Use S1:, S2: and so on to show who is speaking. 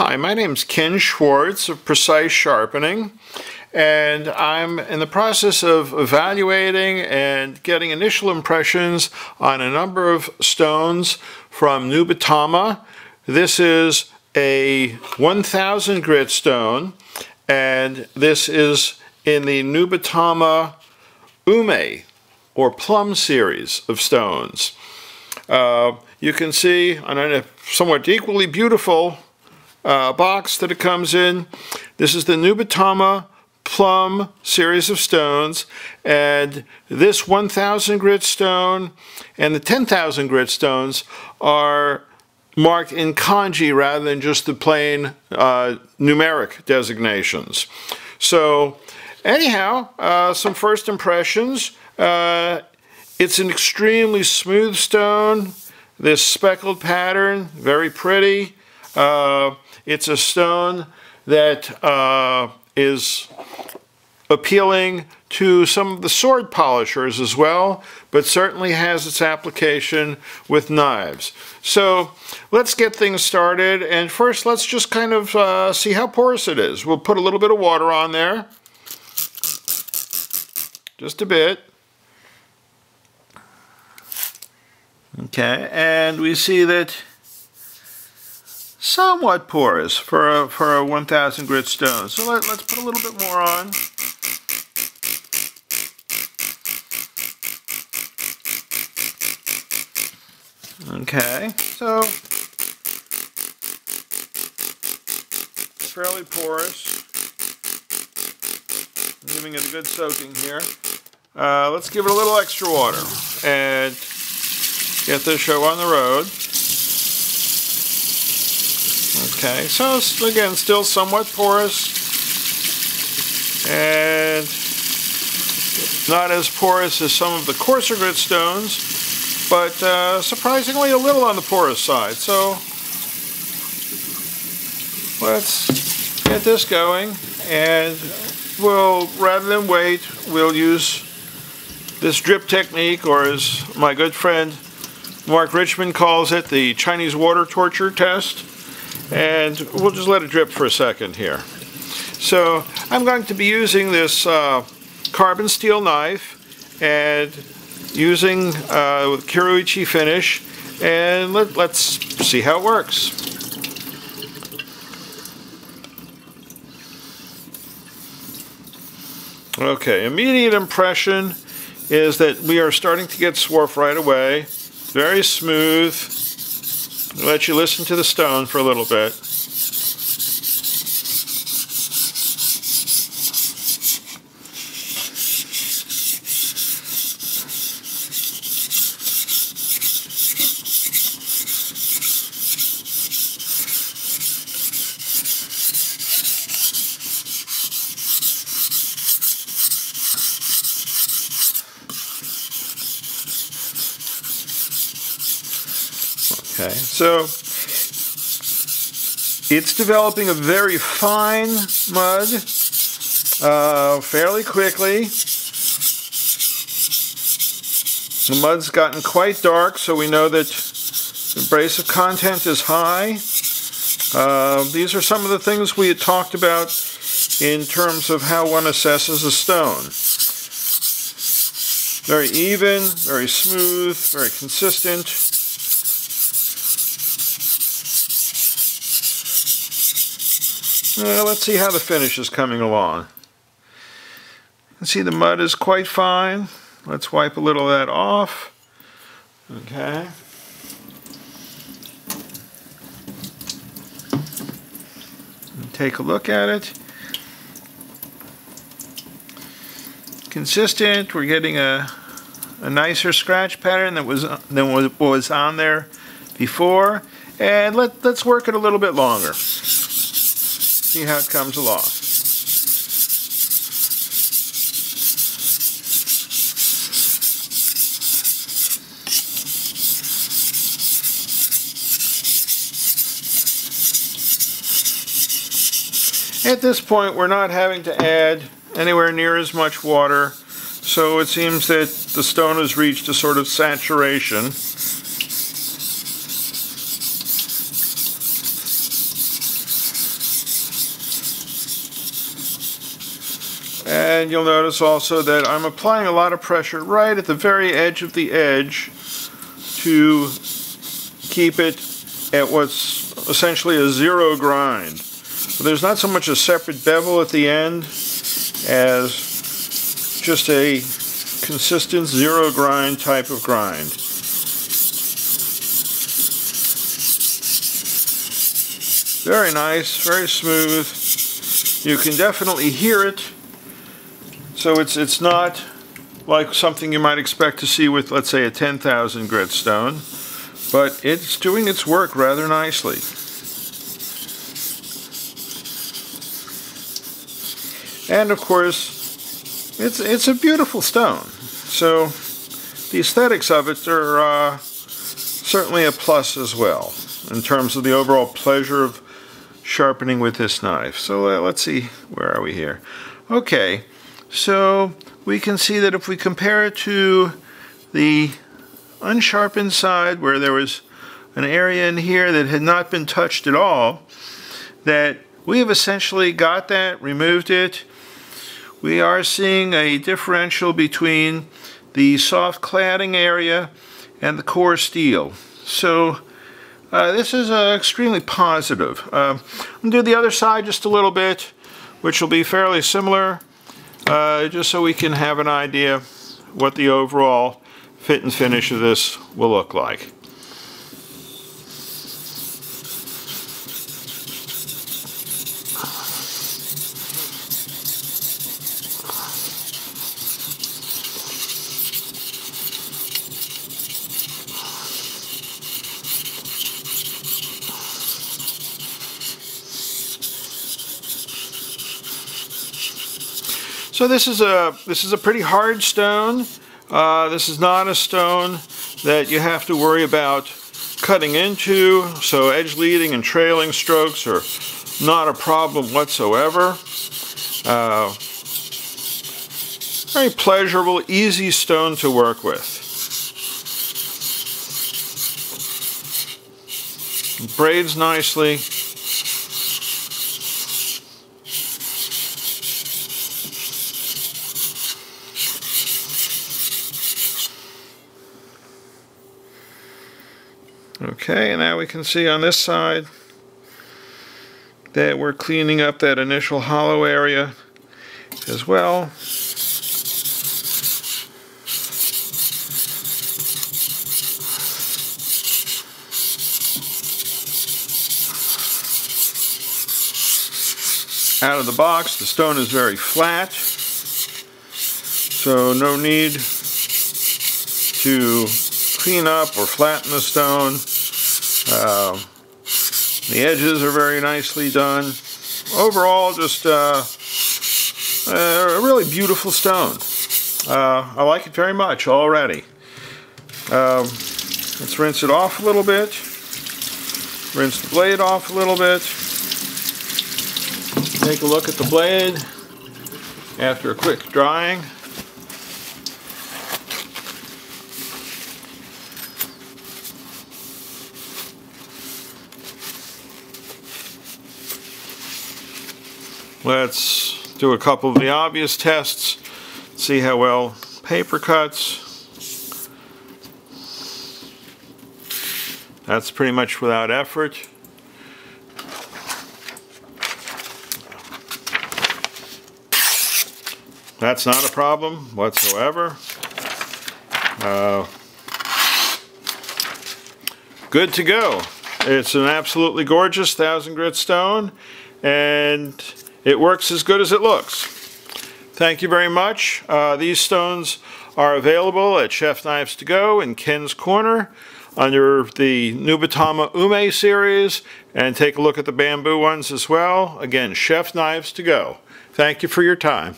S1: Hi, my name's Ken Schwartz of Precise Sharpening, and I'm in the process of evaluating and getting initial impressions on a number of stones from Nubatama. This is a 1000 grit stone, and this is in the Nubatama Ume, or plum series of stones. You can see on a somewhat equally beautiful box that it comes in. This is the Nubatama Plum series of stones, and this 1000 grit stone and the 10,000 grit stones are marked in kanji rather than just the plain numeric designations. So anyhow, some first impressions. It's an extremely smooth stone. This speckled pattern, very pretty. It's a stone that is appealing to some of the sword polishers as well, but certainly has its application with knives. So let's get things started, and first let's just kind of see how porous it is. We'll put a little bit of water on there, just a bit. Okay, and we see that somewhat porous for a 1000 grit stone. So let's put a little bit more on. Okay, so fairly porous. I'm giving it a good soaking here. Let's give it a little extra water and get this show on the road. Okay, so again, still somewhat porous, and not as porous as some of the coarser grit stones, but surprisingly a little on the porous side. So let's get this going, and we'll, rather than wait, we'll use this drip technique, or as my good friend Mark Richmond calls it, the Chinese water torture test. And we'll just let it drip for a second here. So I'm going to be using this carbon steel knife and using with kuroichi finish, and let's see how it works. Okay, immediate impression is that we are starting to get swarf right away. Very smooth. I'll let you listen to the stone for a little bit. Okay, so it's developing a very fine mud fairly quickly. The mud's gotten quite dark, so we know that the abrasive content is high. These are some of the things we had talked about in terms of how one assesses a stone. Very even, very smooth, very consistent. Let's see how the finish is coming along. You can see the mud is quite fine. Let's wipe a little of that off. Okay. And take a look at it. Consistent. We're getting a nicer scratch pattern than was on there before. And let's work it a little bit longer. See how it comes along. At this point, we're not having to add anywhere near as much water, so it seems that the stone has reached a sort of saturation. And you'll notice also that I'm applying a lot of pressure right at the very edge of the edge to keep it at what's essentially a zero grind. So there's not so much a separate bevel at the end as just a consistent zero grind type of grind. Very nice, very smooth. You can definitely hear it. So it's not like something you might expect to see with, let's say, a 10,000 grit stone, but it's doing its work rather nicely. And of course, it's a beautiful stone. So the aesthetics of it are certainly a plus as well in terms of the overall pleasure of sharpening with this knife. So let's see, where are we here? Okay, so we can see that if we compare it to the unsharpened side, where there was an area in here that had not been touched at all, that we have essentially got that, removed it. We are seeing a differential between the soft cladding area and the core steel. So this is extremely positive. I'm going to do the other side just a little bit, which will be fairly similar, just so we can have an idea what the overall fit and finish of this will look like. So this is a pretty hard stone. This is not a stone that you have to worry about cutting into, so edge leading and trailing strokes are not a problem whatsoever. Very pleasurable, easy stone to work with. It braids nicely. Okay, and now we can see on this side that we're cleaning up that initial hollow area as well. Out of the box, the stone is very flat, so no need to clean up or flatten the stone. The edges are very nicely done. Overall, just a really beautiful stone. I like it very much already. Let's rinse it off a little bit. Rinse the blade off a little bit. Take a look at the blade after a quick drying. Let's do a couple of the obvious tests, see how well paper cuts. That's pretty much without effort. That's not a problem whatsoever. Good to go. It's an absolutely gorgeous 1000 grit stone, and it works as good as it looks. Thank you very much. These stones are available at Chef Knives to Go in Ken's Corner under the Nubatama Ume series, and take a look at the bamboo ones as well. Again, Chef Knives to Go. Thank you for your time.